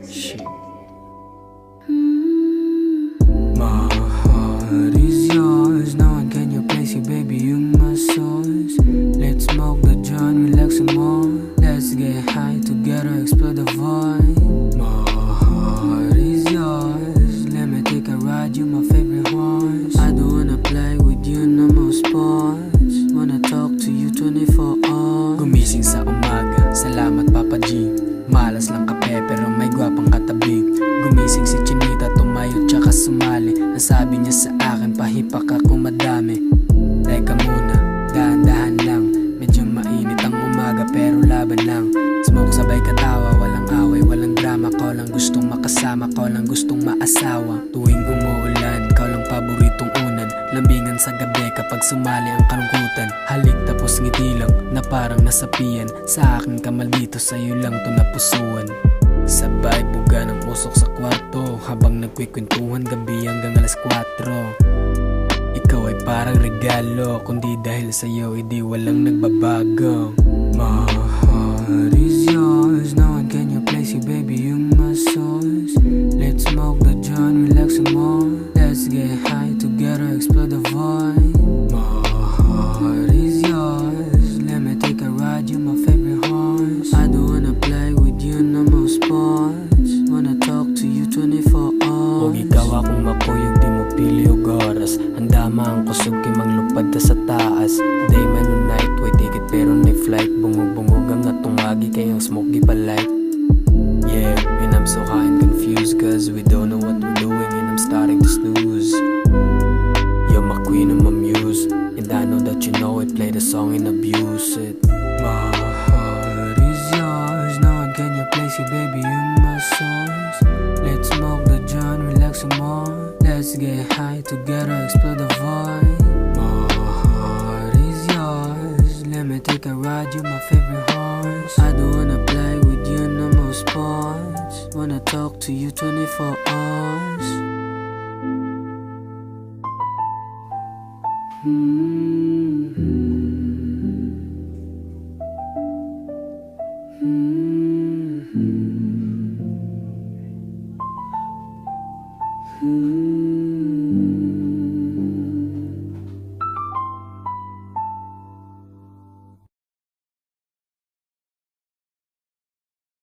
Shit. My heart is yours. No one can replace you, baby. You my source. Let's smoke the joint, relax some more. Let's get high together, explore the void. My heart is yours. Let me take a ride, you my favorite horse. I don't wanna play with you, no more sports. Wanna talk to you 24 hours. Gumising sa umaga, salamat Papa G. Malas lang kape pero may gwapang katabi. Gumising si Chinita, tumayo tsaka sumali. Ang sabi niya sa akin, pahipak ako madami. Teka muna, dahan-dahan lang. Medyo mainit ang umaga pero laban lang. Smoke sabay katawa, walang away, walang drama. Ko lang gustong makasama, ko lang gustong maasawa. Tuwing umuulan, ikaw lang paboritong unan. Lambingan sa gabi kapag sumali ang kalungkutan. Halik tapos ngiti lang na parang nasapian. Sa akin ka maldito, sa'yo lang to napusuan. Sabay buga ng usok sa kwarto habang nagkwikwentuhan gabi hanggang alas 4. Ikaw ay parang regalo, kundi dahil sa'yo hindi walang nagbabago. My heart is yours. No one can replace you, baby. You my source. Let's smoke the joint, relax some more. Let's get high together, explore the void. My heart is yours. Let me take a ride, you my favorite horse. I don't wanna play with you, no more sports. Wanna talk to you 24 hours. Huwag ikaw akong makuyog, di mo pili og oras. Handa ang kusog kay manglupad ta sa taas. Day man o night, way ticket pero may flight. Bungog-bungog ang atungagi kay ang smoke gipalight. Yeah, and I'm so high and confused, cause we don't know what we're doing and I'm starting to snooze. You're my queen and my muse, and I know that you know it. Play the song and abuse it. My heart is yours. No one can replace you, baby. You my source. Let's smoke the joint, relax some more. Let's get high together, explore the void. My heart is yours. Let me take a ride, you my favorite horse. I don't wanna play with you, no more sports. Wanna talk to you 24 hours. Mm-hmm.